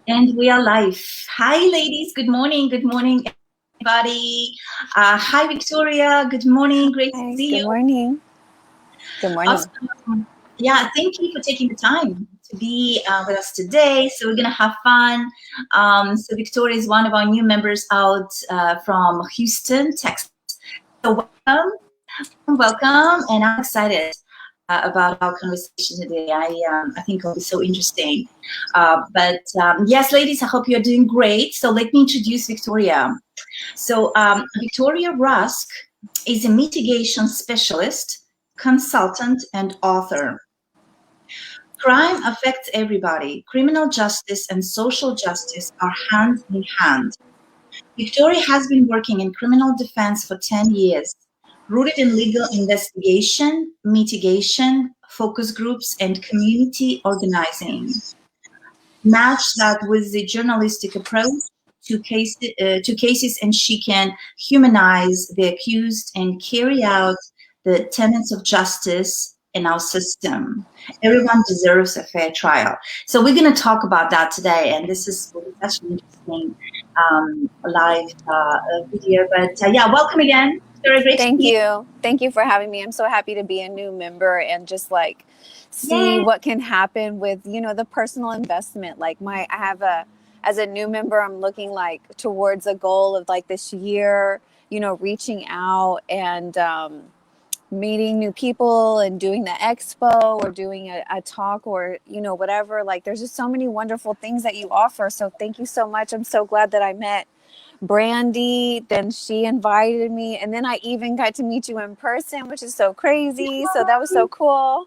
And we are live. Hi, ladies. Good morning. Good morning, everybody. Hi, Victoria. Good morning. Great to Hi, see good you. morning. Good morning. Awesome. Yeah, thank you for taking the time to be with us today. So we're gonna have fun. So Victoria is one of our new members out from Houston, Texas. So welcome, and I'm excited about our conversation today. I think it'll be so interesting. But yes, ladies, I hope you're doing great. So let me introduce Victoria. So Victoria Rusk is a mitigation specialist, consultant, and author. Crime affects everybody. Criminal justice and social justice are hand in hand. Victoria has been working in criminal defense for 10 years, rooted in legal investigation, mitigation, focus groups, and community organizing. Match that with the journalistic approach to cases, and she can humanize the accused and carry out the tenets of justice in our system. Everyone deserves a fair trial. So we're going to talk about that today, and this is such an interesting live video. But yeah, welcome again. Very great to Thank see you. Thank you for having me. I'm so happy to be a new member and just like you. see what can happen with, the personal investment. As a new member, I'm looking like towards a goal of like this year, reaching out and meeting new people and doing the expo or doing a talk or, whatever. Like there's just so many wonderful things that you offer. So thank you so much. I'm so glad that I met Brandy, then she invited me, and then I even got to meet you in person, which is so crazy. So that was so cool.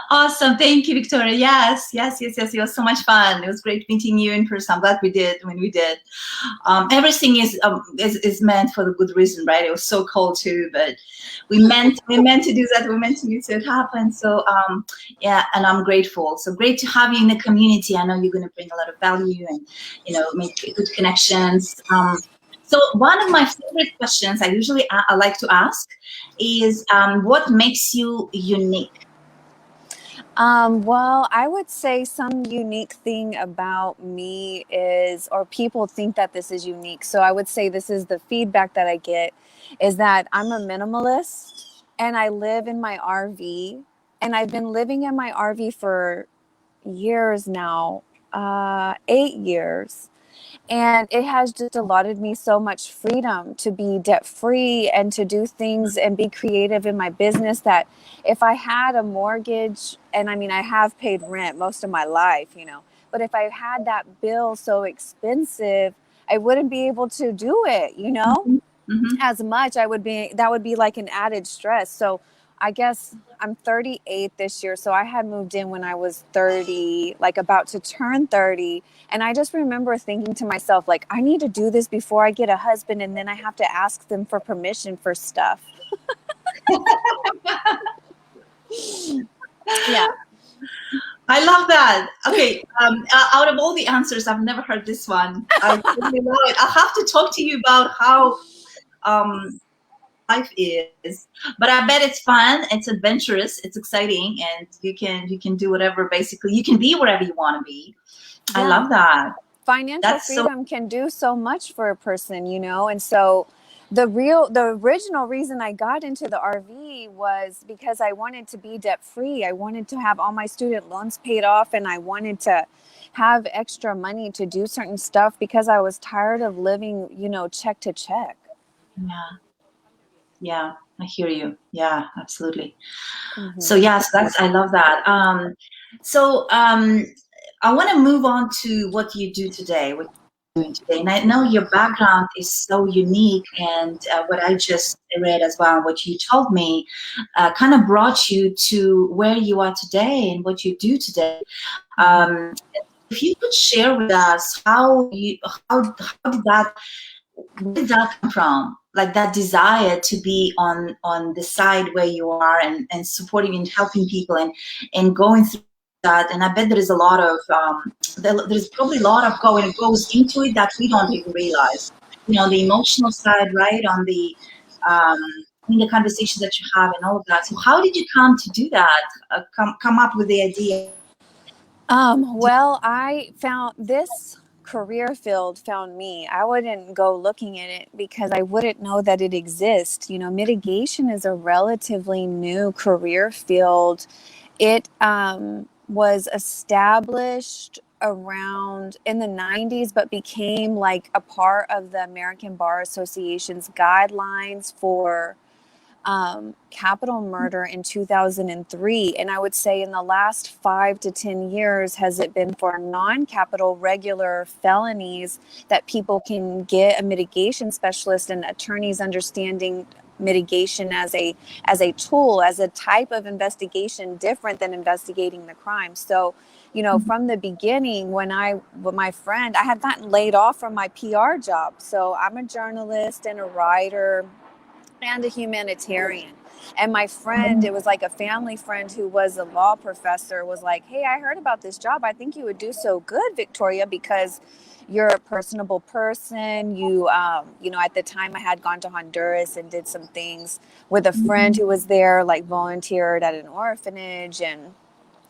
Awesome. Thank you, Victoria. Yes. It was so much fun. It was great meeting you in person. I'm glad we did when we did. Everything is meant for the good reason, right? It was so cold too, but we meant to do that. We meant to meet, so it happened. So yeah, and I'm grateful. So great to have you in the community. I know you're going to bring a lot of value and make good connections. So one of my favorite questions I like to ask is what makes you unique? Well, I would say some unique thing about me is, or people think that this is unique. So I would say this is the feedback that I get is that I'm a minimalist and I live in my RV, and I've been living in my RV for years now, 8 years. And it has just allotted me so much freedom to be debt free and to do things and be creative in my business that if I had a mortgage, and I mean, I have paid rent most of my life, but if I had that bill so expensive, I wouldn't be able to do it, Mm-hmm. as much. That would be like an added stress. So I guess I'm 38 this year. So I had moved in when I was 30, like about to turn 30. And I just remember thinking to myself, like, I need to do this before I get a husband. And then I have to ask them for permission for stuff. Yeah. I love that. Okay, out of all the answers, I've never heard this one. I totally love it. I'll have to talk to you about how um, life is, but I bet it's fun. It's adventurous. It's exciting, and you can do whatever. Basically, you can be wherever you want to be. I Yeah. love that. Financial That's so. freedom can do so much for a person, and so the original reason I got into the RV was because I wanted to be debt free. I wanted to have all my student loans paid off, and I wanted to have extra money to do certain stuff because I was tired of living, check to check. Yeah, I hear you. Yeah, absolutely. So Mm-hmm. yes, I love that. So I want to move on to what you do today. What you're doing today, and I know your background is so unique, and what I just read as well, what you told me, kind of brought you to where you are today and what you do today. Um, if you could share with us how did that where did that come from? Like that desire to be on the side where you are and supporting and helping people and going through that. And I bet there is a lot of there's probably a lot of goes into it that we don't even realize. The emotional side, right? On the um, in the conversations that you have and all of that. So how did you come to do that? Come up with the idea? Well, I found this career field found me. I wouldn't go looking at it because I wouldn't know that it exists. You know, mitigation is a relatively new career field. It was established around in the 90s, but became like a part of the American Bar Association's guidelines for capital murder in 2003. And I would say in the last 5 to 10 years, has it been for non-capital regular felonies that people can get a mitigation specialist and attorneys understanding mitigation as a tool, as a type of investigation different than investigating the crime. So, you know, from the beginning, when my friend, I had gotten laid off from my PR job. So I'm a journalist and a writer and a humanitarian. And my friend, it was like a family friend who was a law professor, was like, hey, I heard about this job. I think you would do so good, Victoria, because you're a personable person. You know, at the time I had gone to Honduras and did some things with a friend who was there, like volunteered at an orphanage, and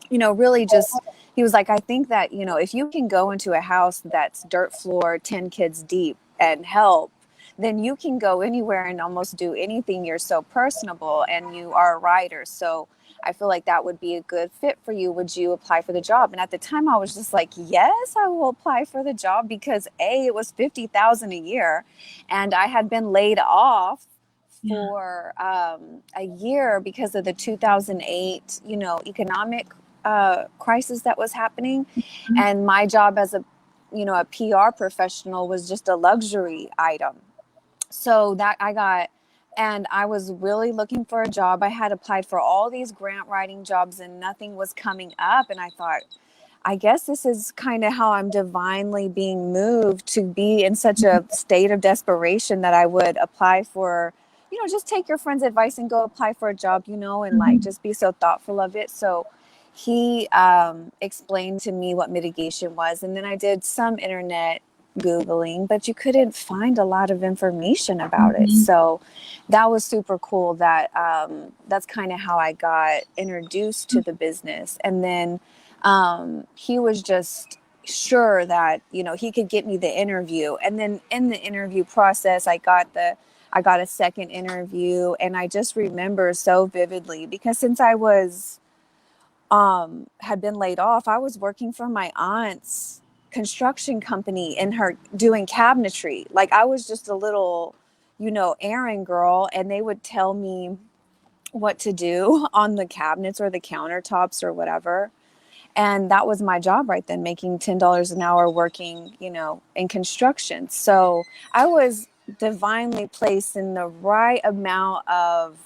you know, really just, he was like, I think that, you know, if you can go into a house that's dirt floor, 10 kids deep and help, then you can go anywhere and almost do anything. You're so personable and you are a writer. So I feel like that would be a good fit for you. Would you apply for the job? And at the time I was just like, yes, I will apply for the job because it was $50,000 a year and I had been laid off for a year because of the 2008, you know, economic crisis that was happening. And my job as a, you know, a PR professional was just a luxury item. So that and I was really looking for a job. I had applied for all these grant writing jobs and nothing was coming up. And I thought, I guess this is kind of how I'm divinely being moved to be in such a state of desperation that I would apply for, you know, just take your friend's advice and go apply for a job, you know, and like just be so thoughtful of it. So he explained to me what mitigation was. And then I did some internet Googling, but you couldn't find a lot of information about it. So that was super cool. That that's kind of how I got introduced to the business. And then he was just sure that, you know, he could get me the interview. And then in the interview process, I got a second interview, and I just remember so vividly because since I was had been laid off, I was working for my aunt's construction company and her doing cabinetry. Like I was just a little, you know, errand girl, and they would tell me what to do on the cabinets or the countertops or whatever. And that was my job right then, making $10 an hour working, you know, in construction. So I was divinely placed in the right amount of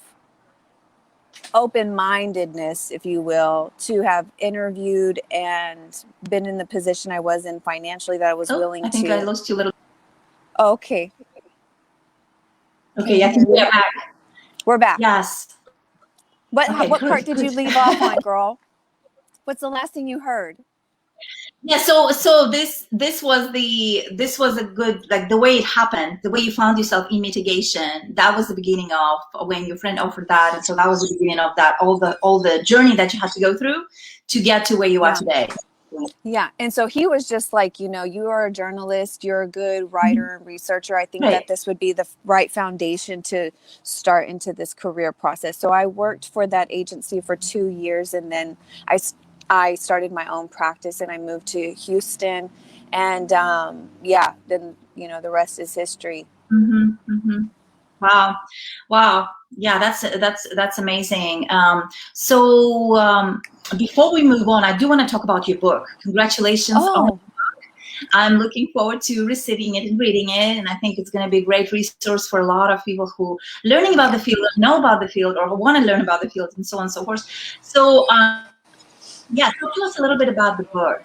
open-mindedness, if you will, to have interviewed and been in the position I was in financially that I was willing to. I think I lost you a little. Okay. Okay, I think we're back. We're back. Yes. What part did you leave off on, girl? What's the last thing you heard? Yeah, so this was a good, like the way it happened, the way you found yourself in mitigation. That was the beginning of when your friend offered that, and so that was the beginning of that, all the journey that you had to go through to get to where you are today. Yeah, and so he was just like, you know, you are a journalist, you're a good writer and researcher. I think that this would be the right foundation to start into this career process. So I worked for that agency for 2 years, and then I started my own practice and I moved to Houston, and then, you know, the rest is history. Wow. Yeah, that's amazing. So before we move on, I do want to talk about your book. Congratulations on the book. I'm looking forward to receiving it and reading it, and I think it's going to be a great resource for a lot of people who are learning about the field, or know about the field, or who want to learn about the field, and so on and so forth. So yeah, talk to us a little bit about the book.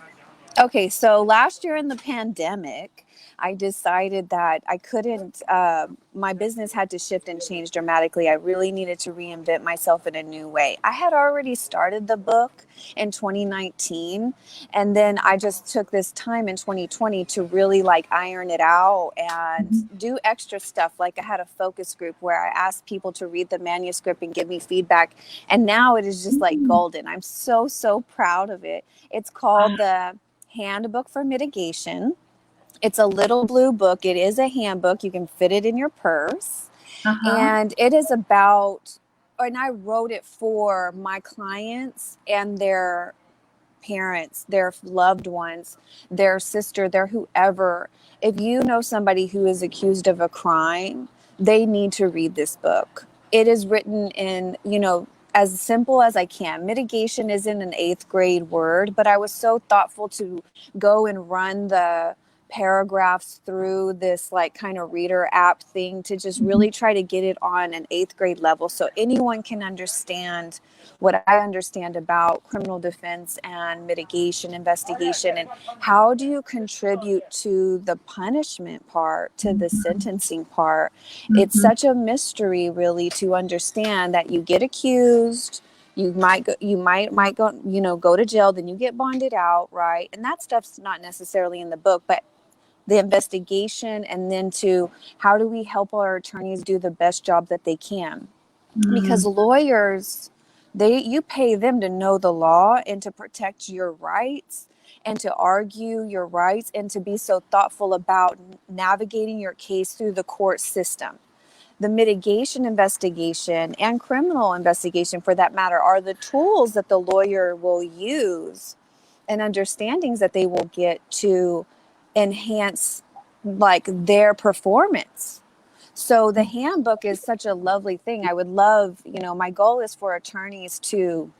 Okay, so last year in the pandemic, I decided that I couldn't, my business had to shift and change dramatically. I really needed to reinvent myself in a new way. I had already started the book in 2019, and then I just took this time in 2020 to really like iron it out and do extra stuff. Like I had a focus group where I asked people to read the manuscript and give me feedback. And now it is just like golden. I'm so, so proud of it. It's called the Handbook for Mitigation. It's a little blue book. It is a handbook. You can fit it in your purse. And it is about, and I wrote it for my clients and their parents, their loved ones, their sister, their whoever. If you know somebody who is accused of a crime, they need to read this book. It is written in, as simple as I can. Mitigation isn't an 8th grade word, but I was so thoughtful to go and run the paragraphs through this like kind of reader app thing to just really try to get it on an 8th grade level so anyone can understand what I understand about criminal defense and mitigation investigation, and how do you contribute to the punishment part, to the sentencing part. It's such a mystery really to understand that you get accused, you might go to jail, then you get bonded out, right? And that stuff's not necessarily in the book, but the investigation, and then to how do we help our attorneys do the best job that they can. Because lawyers, you pay them to know the law and to protect your rights and to argue your rights and to be so thoughtful about navigating your case through the court system. The mitigation investigation and criminal investigation, for that matter, are the tools that the lawyer will use and understandings that they will get to enhance like their performance. So the handbook is such a lovely thing. I would love, my goal is for attorneys to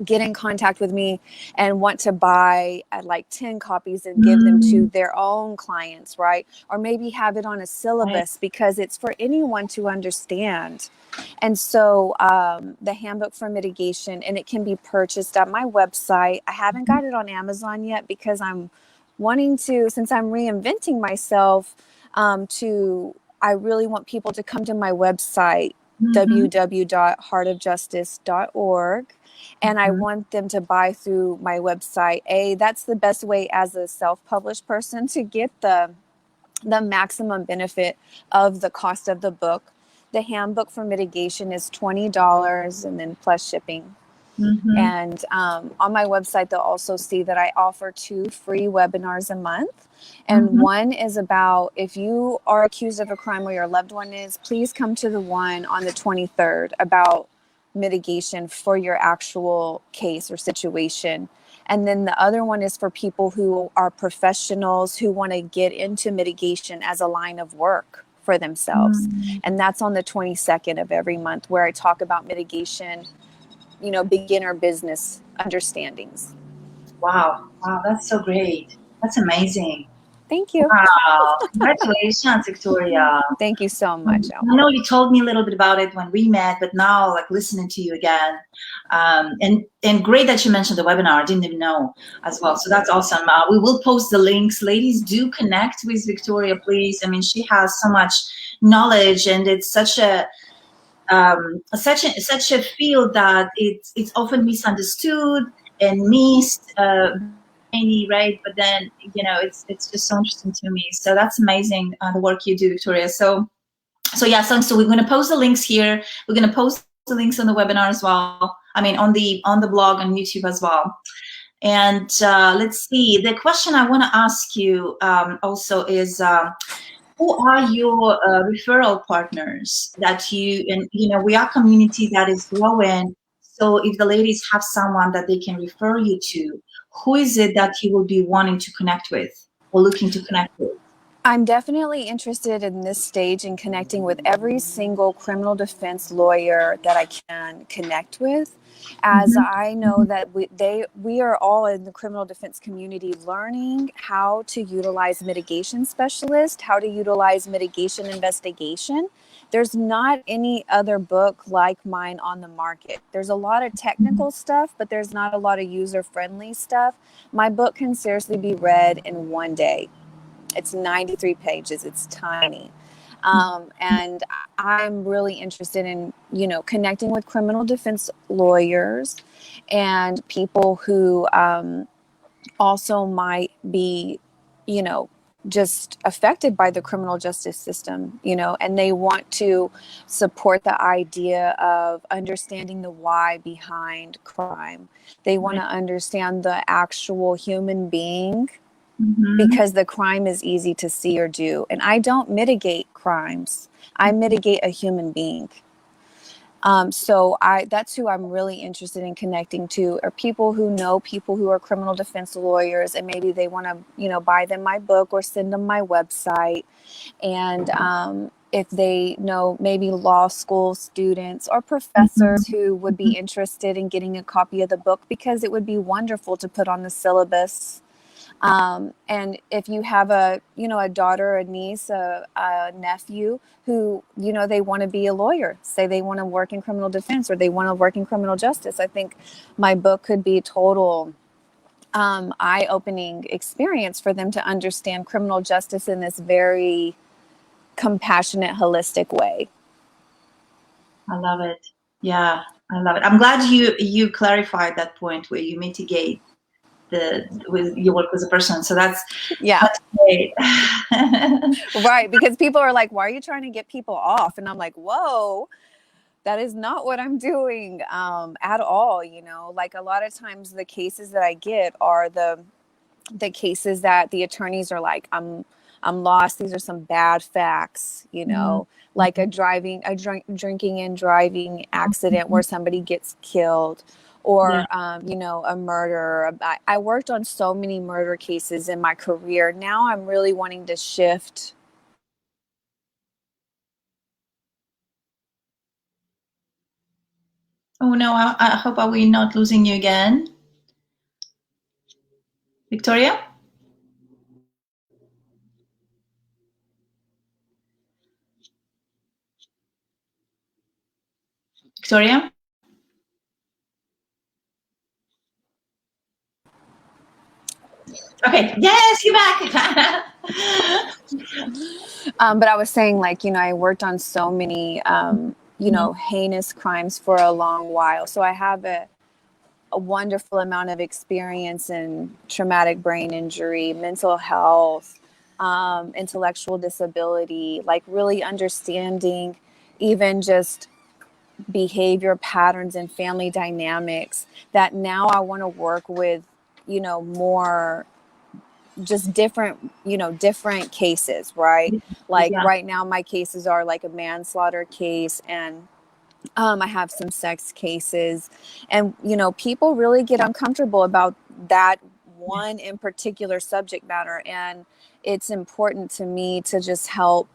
get in contact with me and want to buy like 10 copies and give them to their own clients, right? Or maybe have it on a syllabus because it's for anyone to understand. And so the Handbook for Mitigation, and it can be purchased at my website. I haven't got it on Amazon yet because I'm wanting to, since I'm reinventing myself, I really want people to come to my website, www.heartofjustice.org. And I want them to buy through my website. That's the best way as a self-published person to get the maximum benefit of the cost of the book. The Handbook for Mitigation is $20 and then plus shipping. And on my website, they'll also see that I offer 2 free webinars a month. And one is about if you are accused of a crime or your loved one is, please come to the one on the 23rd about mitigation for your actual case or situation. And then the other one is for people who are professionals who want to get into mitigation as a line of work for themselves. And that's on the 22nd of every month, where I talk about mitigation, beginner business understandings. Wow, that's so great. That's amazing. Thank you. Wow, congratulations, Victoria. Thank you so much, Elle. I know you told me a little bit about it when we met, but now like listening to you again, and great that you mentioned the webinar. I didn't even know as well. So that's awesome. We will post the links. Ladies, do connect with Victoria, please. I mean, she has so much knowledge, and it's such a field that it's often misunderstood and missed, right? But then it's just so interesting to me. So that's amazing, the work you do, Victoria. So we're going to post the links here. We're going to post the links on the webinar as well. I mean, on the blog on YouTube as well. And let's see. The question I want to ask you also is. Who are your referral partners that we are a community that is growing. So if the ladies have someone that they can refer you to, who is it that you will be wanting to connect with or looking to connect with? I'm definitely interested in this stage in connecting with every single criminal defense lawyer that I can connect with, as I know that we are all in the criminal defense community learning how to utilize mitigation specialists, how to utilize mitigation investigation. There's not any other book like mine on the market. There's a lot of technical stuff, but there's not a lot of user-friendly stuff. My book can seriously be read in one day. It's 93 pages. It's tiny. And I'm really interested in, connecting with criminal defense lawyers and people who also might be, just affected by the criminal justice system, and they want to support the idea of understanding the why behind crime. They want to understand the actual human being, because the crime is easy to see or do. And I don't mitigate crimes. I mitigate a human being. So that's who I'm really interested in connecting to, are people who know people who are criminal defense lawyers, and maybe they want to, buy them my book or send them my website. And if they know maybe law school students or professors who would be interested in getting a copy of the book, because it would be wonderful to put on the syllabus. And if you have a daughter, a niece, a nephew who, they want to be a lawyer, say they want to work in criminal defense or they want to work in criminal justice, I think my book could be a total eye-opening experience for them to understand criminal justice in this very compassionate, holistic way. I love it. Yeah, I love it. I'm glad you clarified that point where you mitigate you work with a person. So that's great. Right, because people are like, why are you trying to get people off? And I'm like, whoa, that is not what I'm doing at all. Like a lot of times the cases that I get are the cases that the attorneys are like, I'm lost. These are some bad facts, like a drinking and driving accident where somebody gets killed, or, a murder. I worked on so many murder cases in my career. Now I'm really wanting to shift. Oh no, I hope are we not losing you again? Victoria? Victoria? Okay, yes, you're back. But I was saying, like, I worked on so many, heinous crimes for a long while. So I have a wonderful amount of experience in traumatic brain injury, mental health, intellectual disability, like really understanding even just behavior patterns and family dynamics, that now I want to work with, more just different cases, right? Like right now my cases are like a manslaughter case, and I have some sex cases, and people really get uncomfortable about that one in particular subject matter, and it's important to me to just help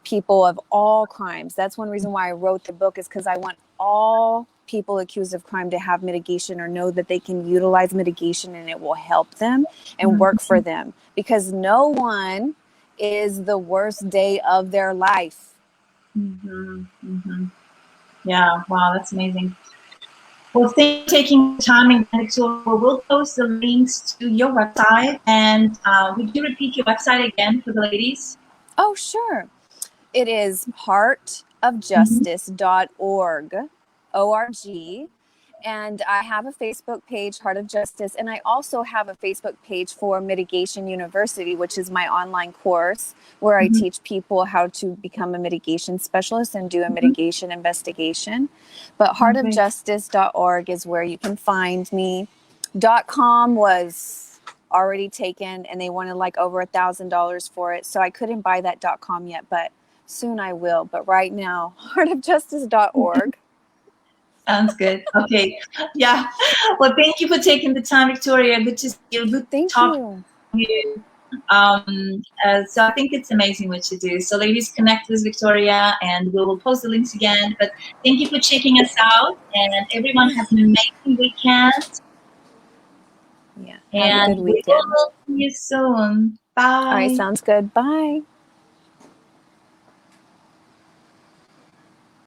people of all crimes. That's one reason why I wrote the book, is because I want all people accused of crime to have mitigation, or know that they can utilize mitigation and it will help them and work for them, because no one is the worst day of their life. Yeah, wow, that's amazing. Well, thank you for taking the time, and we'll post the links to your website. And would you repeat your website again for the ladies? Oh, sure. It is heartofjustice.org, O-R-G. And I have a Facebook page, Heart of Justice. And I also have a Facebook page for Mitigation University, which is my online course where I teach people how to become a mitigation specialist and do a mitigation investigation. But heartofjustice.org is where you can find me. .com was already taken, and they wanted like over $1,000 for it. So I couldn't buy that .com yet, but soon I will. But right now, heartofjustice.org. Sounds good. Okay. Yeah. Well, thank you for taking the time, Victoria. Good to see you. Good to talk to you. So I think it's amazing what you do. So ladies, connect with Victoria, and we will post the links again. But thank you for checking us out, and everyone have an amazing weekend. Yeah. And have a good weekend. We will see you soon. Bye. All right. Sounds good. Bye.